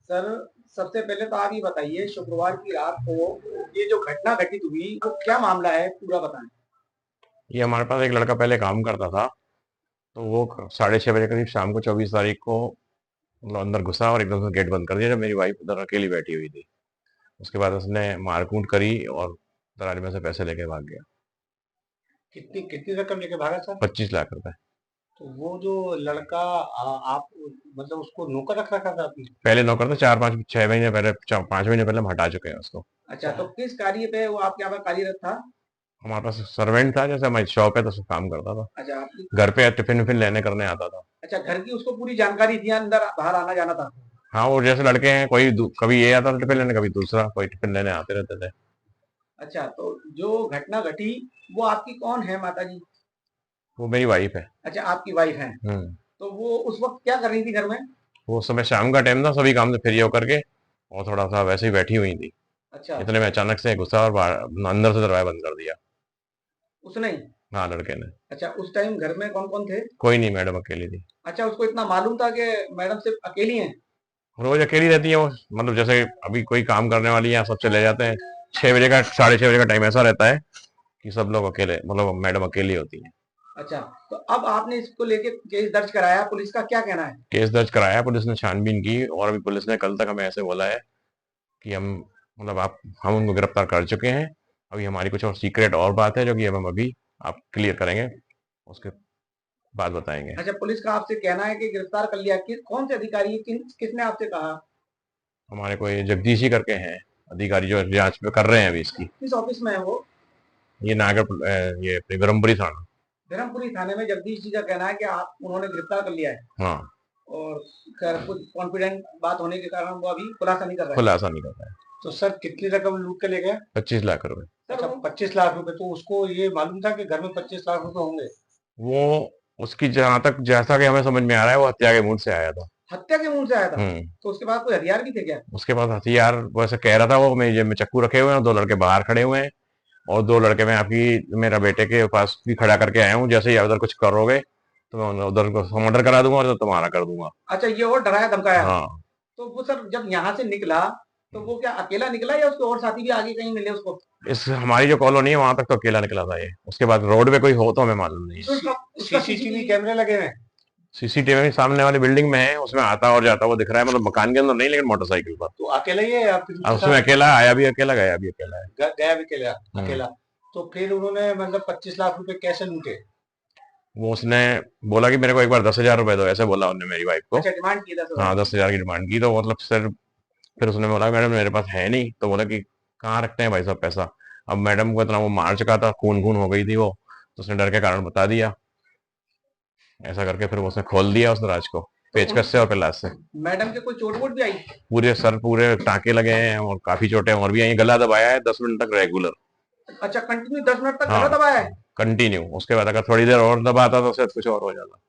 Sir, सबसे पहले तो आप ये बताइए शुक्रवार की रात को ये जो घटना घटित हुई वो क्या मामला है पूरा बताएं। ये हमारे पास एक लड़का पहले काम करता था। तो वो 6:30 बजे करीब शाम को 24 तारीख को मतलब अंदर घुसा और एकदम से गेट बंद कर दिया जब मेरी वाइफ उधर अकेली बैठी हुई थी। उसके बाद उसने मारकूट करी और दराज में से पैसे लेके भाग गया। कितनी कितनी रकम लेके भागा सर? 25 लाख रुपए। तो वो जो लड़का आप मतलब उसको नौकर रख रखा था आपने? पहले नौकर था, 4 5 6 महीने पहले, 5 महीने पहले हम हटा चुके हैं उसको। अच्छा, तो किस कार्य पे वो आपके यहाँ पर कार्यरत था? हमारे पास सर्वेंट था, जैसे हमारी शॉप है तो उसमें काम करता था। अच्छा आपकी। घर पे टिफिन विफिन लेने करने आता था। अच्छा, घर की उसको पूरी जानकारी थी, अंदर बाहर आना जाना था? हाँ, वो जैसे लड़के हैं, कभी ये आता था टिफिन लेने, कभी दूसरा कोई टिफिन लेने आते रहते थे। अच्छा, तो जो घटना घटी वो आपकी कौन है माता जी? वो मेरी वाइफ है। अच्छा, आपकी वाइफ है। हम्म। तो वो उस वक्त क्या कर रही थी घर में? वो उस समय शाम का टाइम था, सभी काम से फ्री होकर के और थोड़ा सा वैसे ही बैठी हुई थी। अच्छा। इतने में अचानक से गुस्सा और अंदर से दरवाजा बंद कर दिया। उसने ही? हाँ, लड़के ने। अच्छा, उस टाइम घर में कौन कौन थे? कोई नहीं, मैडम अकेली थी। अच्छा, उसको इतना मालूम था कि मैडम सिर्फ अकेली हैं? रोज अकेली रहती है वो। मतलब जैसे अभी कोई काम करने वाली है, सब चले जाते हैं। 6 बजे का, 6:30 बजे का टाइम ऐसा रहता है कि सब लोग अकेले, मतलब मैडम अकेली होती है। अच्छा, तो अब आपने इसको लेके केस दर्ज कराया, पुलिस का क्या कहना है? केस दर्ज कराया, पुलिस ने छानबीन की और अभी पुलिस ने कल तक हमें ऐसे बोला है कि मतलब आप हम उनको गिरफ्तार कर चुके हैं। अभी हमारी कुछ और सीक्रेट और बात है जो कि अब हम अभी आप क्लियर करेंगे, उसके बाद बताएंगे। अच्छा, पुलिस का आपसे कहना है कि गिरफ्तार कर लिया, कौन से अधिकारी, किसने आपसे कहा? हमारे को ये जगदीश जी करके हैं अधिकारी जो जांच पे कर रहे हैं अभी इसकी। किस ऑफिस में है वो? ये ये अपनी ब्रह्मपुरी थाना। धर्मपुरी थाने में जगदीश जी का कहना है कि आप उन्होंने गिरफ्तार कर लिया है। हाँ। और खैर कुछ कॉन्फिडेंट बात होने के कारण वो अभी खुलासा नहीं कर रहा है। खुलासा नहीं कर रहा है। तो सर, कितनी रकम लूट के ले गया? 25 लाख रुपए। अच्छा, 25 लाख रुपए। तो उसको ये मालूम था कि घर में 25 लाख रुपए होंगे? वो उसकी जहां तक, जैसा कि हमें समझ में आ रहा है, वो हत्या के मूड से आया था। हत्या के मुंह से आया था? हम्म। तो उसके पास कोई हथियार भी थे क्या? उसके पास हथियार वैसे कह रहा था वो, मेरी जेब में चाकू रखे हुए हैं, दो लड़के बाहर खड़े हुए हैं और दो लड़के मैं आपकी मेरा बेटे के पास भी खड़ा करके आया हूँ, जैसे ही उधर कुछ करोगे तो मैं उधर को मर्डर करा दूंगा और तुम्हारा कर दूंगा। अच्छा, ये और डराया धमकाया? हाँ। तो वो सर जब यहाँ से निकला तो वो क्या अकेला निकला या उसके और साथी भी आगे कहीं मिले उसको? इस हमारी जो कॉलोनी है वहां तक तो अकेला निकला था ये। उसके बाद रोड पे कोई हो तो हमें मालूम नहीं है। तो उसका सीसीटीवी कैमरे लगे हुए हैं? सीसीटीवी सामने वाली बिल्डिंग में है, उसमें आता और जाता वो दिख रहा है, मतलब मकान के अंदर नहीं, लेकिन मोटरसाइकिल पर। तो अकेला ही है या फिर अब उसके उसमें साथ? अकेला आया भी अकेला, गया भी अकेला है। गया भी अकेला? हम्म। अकेला। तो फिर उन्होंने मतलब 25 लाख रुपए कैसे लूटे? वो उसने बोला कि मेरे को एक बार 10,000 रुपए दो, ऐसे बोला उन्होंने मेरी वाइफ को। अच्छा, डिमांड की 10 हजार? हाँ, 10,000 की डिमांड की, तो मतलब सर फिर उसने बोला मैडम मेरे पास है नहीं, तो बोला कि कहाँ रखते हैं भाई साहब पैसा। अब मैडम को इतना वो मार चुका था, खून खून हो गई थी वो, तो उसने डर के कारण बता दिया। ऐसा करके फिर वो उसने खोल दिया उस दराज को, तो पेचकस से और पिलास से। मैडम के कोई चोट वोट भी आई? पूरे सर पूरे टाँके लगे हैं और काफी चोटें और भी आई। गला दबाया है 10 मिनट तक रेगुलर। अच्छा, कंटिन्यू 10 मिनट तक हाँ, गला दबाया है? कंटिन्यू। उसके बाद अगर थोड़ी देर और दबाता तो शायद कुछ और हो जाता।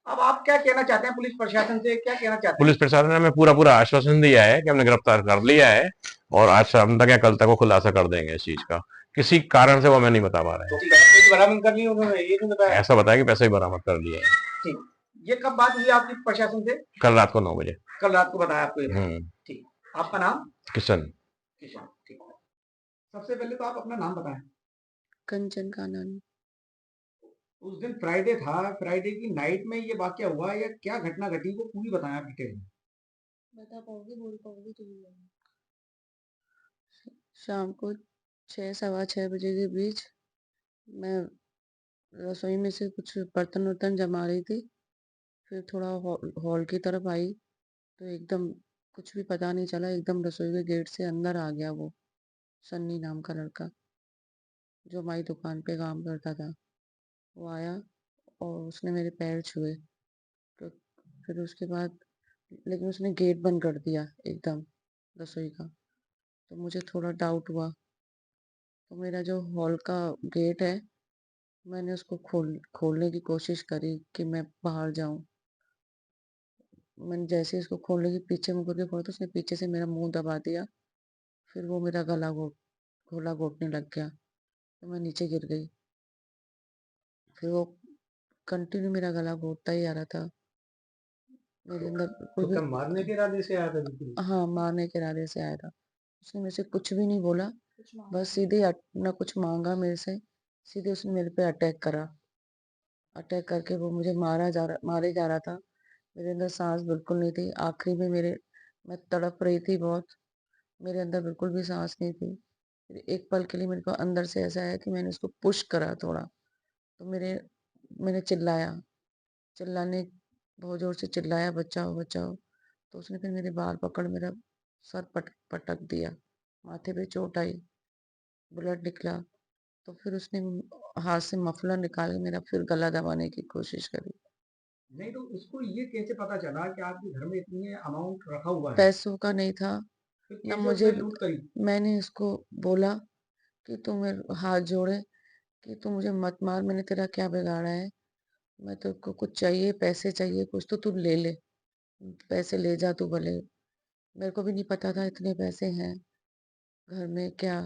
अब आप क्या कहना चाहते हैं, पुलिस प्रशासन से क्या कहना चाहते हैं? पुलिस प्रशासन ने हमें पूरा पूरा आश्वासन दिया है कि हमने गिरफ्तार कर लिया है और आज शाम तक या कल तक वो खुलासा कर देंगे इस चीज का। किसी कारण से वो हमें नहीं बता पा रहे तो हैं। पैसे भी बरामद कर लिए उन्होंने, ये नहीं बताया? ऐसा बताया कि पैसे ही बरामद कर लिए हैं। ठीक। ये कब बात हुई आपकी प्रशासन से? कल रात को 9 बजे। कल रात को बताया आपको ये बात? हम्म। ठीक। आपका नाम? किशन। किशन, ठीक है। सबसे पहले तो आप अपना नाम बताएं। कंचन कानन। उस दिन फ्राइडे था, फ्राइडे की नाइट में ये वाकया हुआ या क्या घटना घटी वो पूरी बताएं आप डिटेल में। बता पाओगी, बोल पाओगी तुम लोग? शाम को 6 सवा 6 बजे के बीच मैं रसोई में से कुछ बर्तन वर्तन जमा रही थी। फिर थोड़ा हॉल की तरफ आई तो एकदम कुछ भी पता नहीं चला, एकदम रसोई के गेट से अंदर आ गया वो सन्नी नाम का लड़का जो हमारी दुकान पे काम करता था। वो आया और उसने मेरे पैर छुए। तो फिर उसके बाद लेकिन उसने गेट बंद कर दिया एकदम रसोई का। तो मुझे थोड़ा डाउट हुआ, तो मेरा जो हॉल का गेट है मैंने उसको खोलने की कोशिश करी कि मैं बाहर जाऊं। मैंने जैसे ही उसको खोलने की पीछे मुड़ के खोला तो उसने पीछे से मेरा मुंह दबा दिया। फिर वो मेरा गला घोटने लग गया तो मैं नीचे गिर गई। फिर वो कंटिन्यू मेरा गला घोटता ही आ रहा था। मेरे अंदर बिल्कुल तो भी क्या मारने के इरादे से आया था बिल्कुल? हाँ, मारने के इरादे से आया था। उसने मेरे से कुछ भी नहीं बोला, बस सीधे ना कुछ माँगा मेरे से, सीधे उसने मेरे पे अटैक करा। अटैक करके वो मुझे मारे जा रहा था। मेरे अंदर साँस बिल्कुल नहीं थी। आखिरी में मैं तड़प रही थी बहुत, मेरे अंदर बिल्कुल भी साँस नहीं थी। फिर एक पल के लिए मेरे को अंदर से ऐसा आया कि मैंने उसको पुश करा थोड़ा, तो मैंने चिल्लाया, चिल्लाने बहुत ज़ोर से चिल्लाया, बचाओ, बचाओ! तो उसने फिर मेरे बाल पकड़ मेरा सर पटक दिया, माथे पे चोट आई, ब्लड निकला, तो फिर उसने हाथ से मफलर निकाल के मेरा फिर गला दबाने की कोशिश करी। नहीं तो उसको ये कैसे पता चला कि आपके घर में इतनी अमाउंट रखा हुआ है? पैसों का नहीं था, फिर ना कैसे मुझे उसने लूट करी? मैंने उसको बोला कि तू मेरे हाथ जोड़े कि तू मुझे मत मार, मैंने तेरा क्या बिगाड़ा है? मैं तेरे को कुछ चाहिए, पैसे चाहिए कुछ तो तू ले ले, पैसे ले जा तू भले। मेरे को भी नहीं पता था इतने पैसे हैं घर में क्या,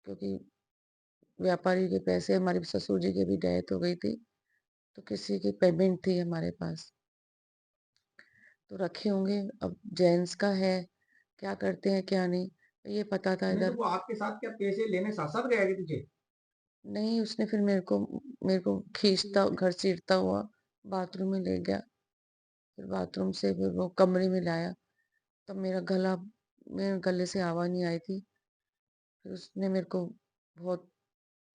क्योंकि व्यापारी के पैसे हमारे ससुर जी की भी डेथ हो गई थी, तो किसी की पेमेंट थी हमारे पास, तो रखे होंगे। अब जेंट्स का है, क्या करते हैं क्या नहीं, ये पता था नहीं तो इधर। वो आपके साथ क्या पैसे लेने साथ-साथ गया क्या पीछे? नहीं, उसने फिर मेरे को खींचता घसीटता हुआ बाथरूम में ले गया, फिर बाथरूम से फिर वो कमरे में लाया, तब मेरे गले से आवाज़ नहीं आई थी। फिर उसने मेरे को बहुत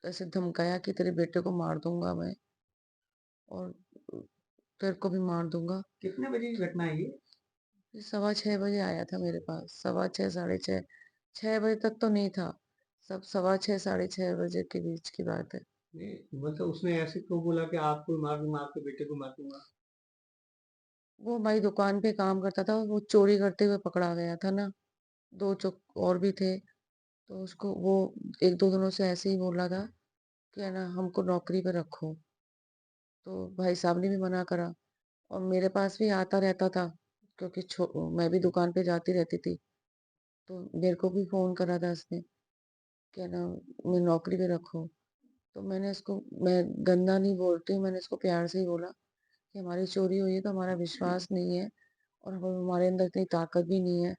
ऐसे धमकाया कि तेरे बेटे को मार दूँगा मैं और तेरे को भी मार दूँगा। कितने बजे की घटना है ये? ये सवा 6 बजे आया था मेरे पास, सवा 6 साढ़े 6, 6 बजे तक तो नहीं था, सब सवा 6 साढ़े 6 बजे के बीच की बात है। नहीं मतलब उसने ऐसे क्यों बोला कि आपको मार दूँगा, आपके बेटे को मार दूँगा? वो हमारी दुकान पे काम करता था, वो चोरी करते हुए पकड़ा गया था ना, 2 और भी थे, तो उसको वो 1-2 दिनों से ऐसे ही बोला था कि है ना हमको नौकरी पे रखो, तो भाई साहब ने भी मना करा और मेरे पास भी आता रहता था, क्योंकि मैं भी दुकान पे जाती रहती थी, तो मेरे को भी फ़ोन करा था उसने कि है ना मैं नौकरी पे रखो, तो मैं गंदा नहीं बोलती हूँ, मैंने उसको प्यार से ही बोला कि हमारी चोरी हुई है तो हमारा विश्वास नहीं है और हम हमारे अंदर इतनी ताकत भी नहीं है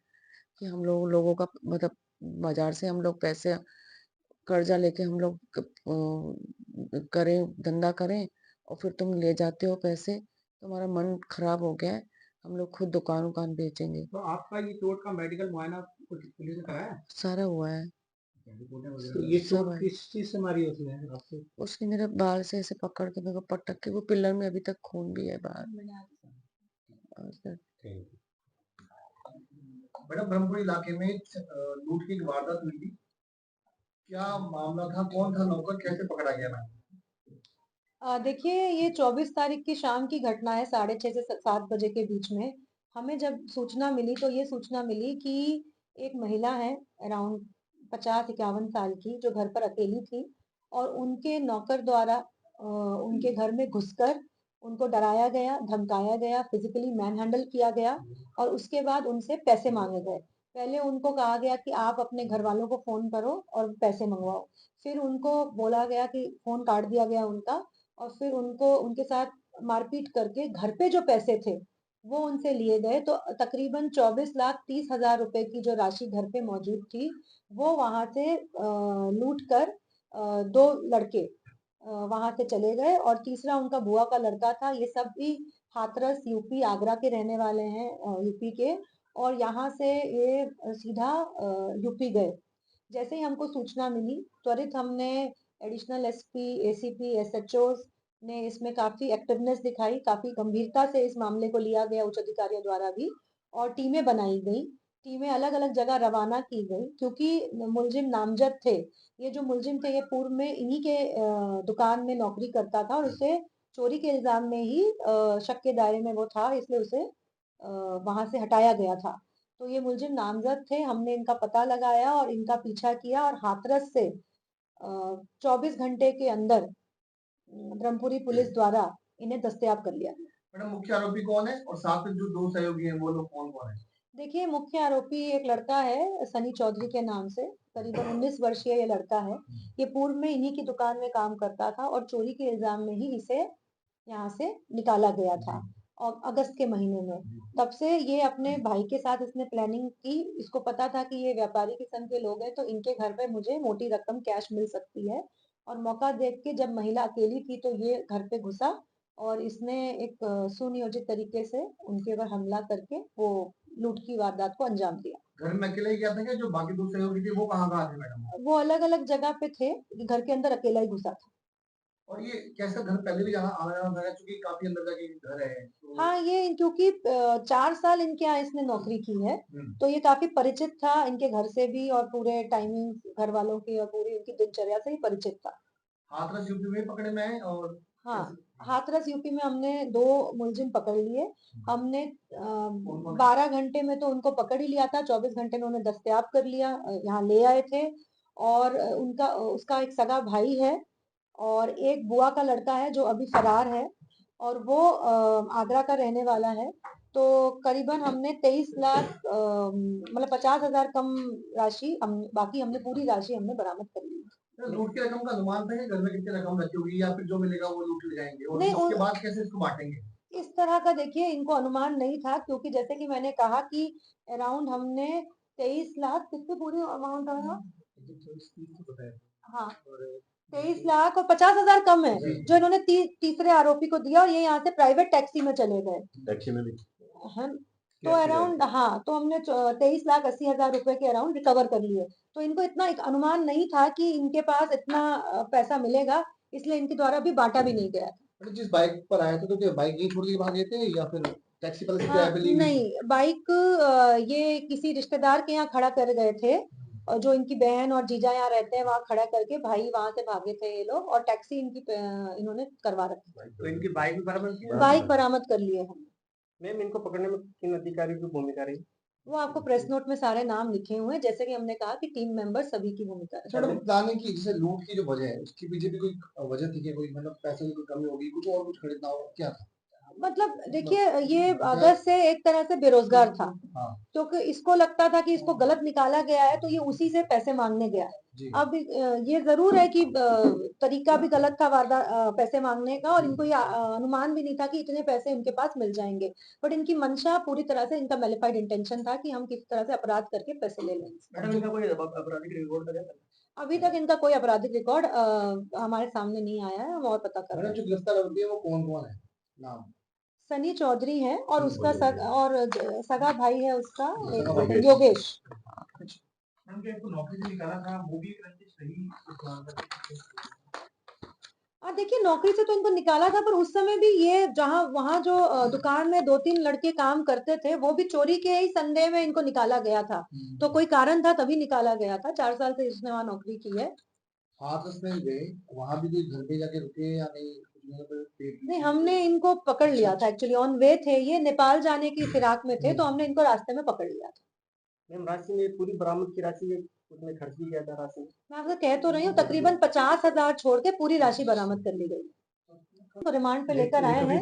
कि हम लोगों का मतलब बाज़ार से हम लोग पैसे कर्ज़ा लेके हम लोग करें धंधा करें और फिर तुम ले जाते हो पैसे, तो हमारा मन खराब हो गया है, हम लोग खुद दुकान-वुकान बेचेंगे। तो आपका ये चोट का मेडिकल मुआयना कुछ पुलिस ने कराया? सारा हुआ है, रिपोर्टें वगैरह तो ये सब चोट है। किस चीज़ से मारी उसने आपको? उसने मेरे बाल से ऐसे पकड़ के मेरे को पटक के वो पिलर में अभी तक खून भी है बाहर। और फिर ठीक। मैडम ब्रह्मपुर इलाके में लूट की एक वारदात हुई थी। क्या मामला था? कौन था नौकर? कैसे पकड़ा गया था? देखिए ये 24 तारीख की शाम की घटना है 6:30 से 7 बजे के बीच में। हमें जब सूचना मिली तो ये सूचना मिली कि एक महिला है अराउंड 50-51 साल की जो घर पर अकेली थी और उनके नौकर द्वारा उनके घर में घुसकर उनको डराया गया, धमकाया गया, फिजिकली मैन हैंडल किया गया और उसके बाद उनसे पैसे मांगे गए। पहले उनको कहा गया कि आप अपने घर वालों को फोन करो और पैसे मंगवाओ। फिर उनको बोला गया कि फोन काट दिया गया उनका और फिर उनको उनके साथ मारपीट करके घर पे जो पैसे थे वो उनसे लिए गए तो तकरीबन 24,30,000 रुपए की जो राशि घर पे मौजूद थी वो वहां से लूट कर दो लड़के वहां से चले गए और तीसरा उनका बुआ का लड़का था। ये सब भी हाथरस यूपी आगरा के रहने वाले हैं, यूपी के। और यहाँ से ये सीधा यूपी गए। जैसे ही हमको सूचना मिली त्वरित हमने एडिशनल एसपी, एसीपी, एसएचओ ने इसमें काफी एक्टिवनेस दिखाई, काफी गंभीरता से इस मामले को लिया गया उच्च अधिकारियों द्वारा भी और टीमें बनाई गई। टीमें अलग अलग जगह रवाना की गई क्योंकि मुलजिम नामजद थे। ये जो मुलजिम थे ये पूर्व में इन्हीं के दुकान में नौकरी करता था और उसे चोरी के इल्जाम में ही शक के दायरे में वो था, इसलिए उसे वहां से हटाया गया था। तो ये मुलजिम नामजद थे, हमने इनका पता लगाया और इनका पीछा किया और हाथरस से 24 घंटे के अंदर ब्रह्मपुरी पुलिस द्वारा इन्हें दस्तयाब कर लिया गया। मैडम मुख्य आरोपी कौन है और साथ में जो दो सहयोगी हैं वो लोग कौन कौन है? देखिए मुख्य आरोपी एक लड़का है सनी चौधरी के नाम से, करीबन 19 वर्षीय ये लड़का है। ये पूर्व में इन्हीं की दुकान में काम करता था और चोरी के इल्जाम में ही इसे यहाँ से निकाला गया था अगस्त के महीने में। तब से ये अपने भाई के साथ इसने प्लानिंग की। इसको पता था कि ये व्यापारी किस्म के लोग हैं, तो इनके घर पे मुझे मोटी रकम कैश मिल सकती है। और मौका देख के जब महिला अकेली थी तो ये घर पे घुसा और इसने एक सुनियोजित तरीके से उनके ऊपर हमला करके वो लूट की वारदात को अंजाम दिया। घर में अकेला ही गया था क्या? जो बाकी दो सहयोगी थे वो कहाँ थे मैडम? वो अलग अलग जगह पे थे, घर के अंदर अकेला ही घुसा था। और ये कैसा घर पहले भी आना जाना था क्योंकि काफी अंदर जाके घर है तो... हाँ, ये क्योंकि 4 साल इनके यहाँ इसने नौकरी की है, तो ये काफी परिचित था इनके घर से भी और पूरे टाइमिंग घर वालों की और पूरी इनकी दिनचर्या से ही परिचित था। हाथरस यूपी में पकड़े में है और हाँ, हाथरस यूपी में हमने 2 मुलजिम पकड़ लिए। हमने 12 घंटे में तो उनको पकड़ ही लिया था, 24 घंटे में उन्हें दस्तयाब कर लिया, यहाँ ले आए थे। और उसका एक सगा भाई है और एक बुआ का लड़का है जो अभी फरार है और वो आगरा का रहने वाला है। तो करीबन हमने 23 लाख मतलब 50,000 कम राशि, बाकी हमने पूरी राशि हमने बरामद कर ली। लूट की रकम का अनुमान था कि घर में कितनी रकम रखी होगी या फिर जो मिलेगा वो लूट ले जाएंगे और नहीं, उसके बाद कैसे इसको बांटेंगे? इस तरह का देखिए इनको अनुमान नहीं था, क्योंकि जैसे कि मैंने कहा कि अराउंड हमने 23 लाख, कितने पूरी अमाउंट आया? हाँ, 23 लाख और 50,000 कम है जो इन्होंने तीसरे आरोपी को दिया और ये यहाँ से प्राइवेट टैक्सी में चले गए। टैक्सी में भी हम तो अराउंड, हाँ, तो हमने 23,80,000 रुपए के अराउंड रिकवर कर लिए। तो इनको इतना एक अनुमान नहीं था कि इनके पास इतना पैसा मिलेगा, इसलिए इनके द्वारा भी बांटा भी नहीं गया था। जिस बाइक पर आए थे तो क्या बाइक यहीं छोड़ के भागे थे या फिर टैक्सी पर से किराए पे ली हुई थी? नहीं, बाइक ये किसी रिश्तेदार के यहाँ खड़ा कर गए थे और जो इनकी बहन और जीजा यहाँ रहते हैं वहाँ खड़ा करके भाई वहां से भागे थे ये लोग और टैक्सी इन्होंने करवा रखी। तो इनकी बाइक भी बराबर की? बाइक बरामद कर लिए हम। मैम, इनको पकड़ने में किन अधिकारियों की भूमिका रही? वो आपको प्रेस नोट में सारे नाम लिखे हुए हैं, जैसे कि हमने कहा कि टीम मेंबर सभी की भूमिका है। मैडम, प्लानिंग की जैसे लूट की जो वजह है उसके पीछे भी कोई वजह थी क्या? कोई मतलब पैसे की कोई कमी होगी, कुछ और कुछ खरीदना हो, क्या था? मतलब देखिए ये अगस्त से एक तरह से बेरोजगार था, हाँ क्योंकि इसको लगता था कि इसको गलत निकाला गया है तो ये उसी से पैसे मांगने गया। जी। अब ये जरूर है कि तरीका भी गलत था पैसे मांगने का और इनको ये अनुमान भी नहीं था कि इतने पैसे इनके पास मिल जाएंगे। बट इनकी मंशा पूरी तरह से, इनका मैलिफाइड इंटेंशन था कि हम किस तरह से अपराध करके पैसे ले लेंगे। मैडम, इनका कोई आपराधिक रिकॉर्ड है? अभी तक इनका कोई आपराधिक रिकॉर्ड हमारे सामने नहीं आया है, हम और पता कर रहे मैडम, हैं। जो गिरफ्तार होती है वो कौन कौन है? नाम? सनी चौधरी है और उसका सगा भाई है उसका सगा भाई एक योगेश। मैम, क्या इसको नौकरी से निकाला था वो भी एक रंजिश रही इस प्लान का? देखिए नौकरी से तो इनको निकाला था, पर उस समय भी ये जहाँ वहाँ जो दुकान में 2-3 लड़के काम करते थे वो भी चोरी के ही संदेह में इनको निकाला गया था। तो कोई कारण था तभी निकाला गया था। 4 साल से इसने वहाँ नौकरी की है। हाथरस में गए, वहाँ भी कोई घर पे जाके रुके या नहीं? नहीं, हमने इनको पकड़ लिया था, एक्चुअली ऑन वे थे, ये नेपाल जाने की फिराक में थे तो हमने इनको रास्ते में पकड़ लिया था। मैम, राशि में पूरी बरामद की राशि है, उसमें खर्च भी किया था राशि? मैं आपको कह तो रही हूँ तकरीबन 50,000 छोड़ के पूरी राशि बरामद कर ली गई। तो रिमांड पे लेकर आए हैं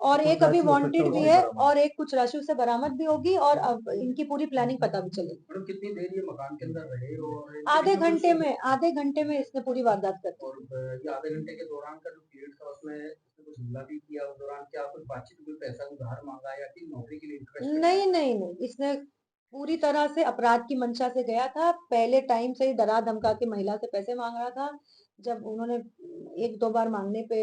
और एक अभी वांटेड भी है और एक कुछ राशि उसे बरामद भी होगी और अब इनकी पूरी प्लानिंग पता भी चलेगी। मैडम, कितनी देर ये मकान के अंदर रहे और आधे घंटे में इसने पूरी वारदात कर दी। और ये आधे घंटे के दौरान का जो पीरियड था उसमें इसने कुछ हमला भी किया? उस दौरान क्या कुछ बातचीत, कोई पैसा उधार मांगा या कि नौकरी के लिए रिक्वेस्ट? नहीं, इसने पूरी तरह से अपराध की मंशा से गया था। पहले टाइम से ही डरा धमका के महिला से पैसे मांग रहा था। जब उन्होंने 1-2 बार मांगने पे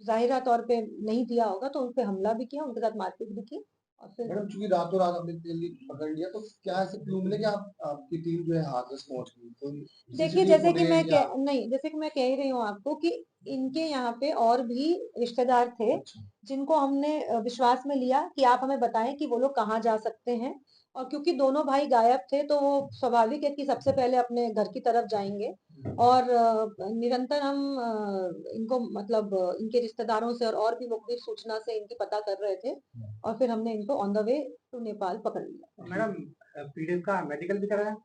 जाहिरा तौर पे नहीं दिया होगा तो उन पे हमला भी किया, उनके साथ मारपीट भी की और फिर... मैडम, चूंकि रातों रात आपने दिल्ली पकड़ लिया तो क्या ऐसे क्लू मिले कि आपकी टीम जो है हाथरस पहुंच गई? कोई देखिए CCTV जैसे कि फुटेज या... जैसे कि मैं कह ही रही हूँ आपको कि इनके यहाँ पे और भी रिश्तेदार थे जिनको हमने विश्वास में लिया कि आप हमें बताएं कि वो लोग कहाँ जा सकते हैं। और क्योंकि दोनों भाई गायब थे तो वो स्वाभाविक है कि सबसे पहले अपने घर की तरफ जाएंगे और निरंतर हम इनको मतलब इनके रिश्तेदारों से और भी मुखबिर सूचना से इनकी पता कर रहे थे और फिर हमने इनको on the way to Nepal पकड़ लिया। मैडम, पीड़ित का मेडिकल भी कराया?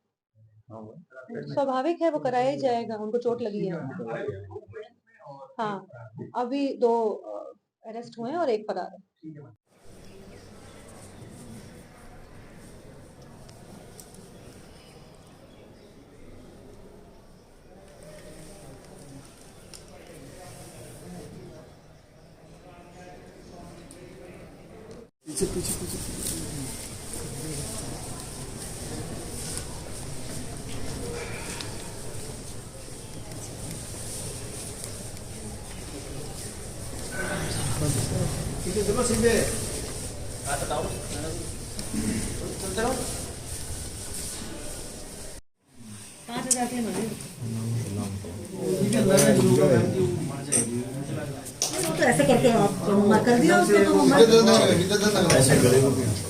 स्वाभाविक है, वो कराया ही जाएगा, उनको चोट लगी है। हाँ, अभी 2 अरेस्ट हुए हैं और 1 फरार है। तो ऐसे करके आप कर दिया उसको तो वो मत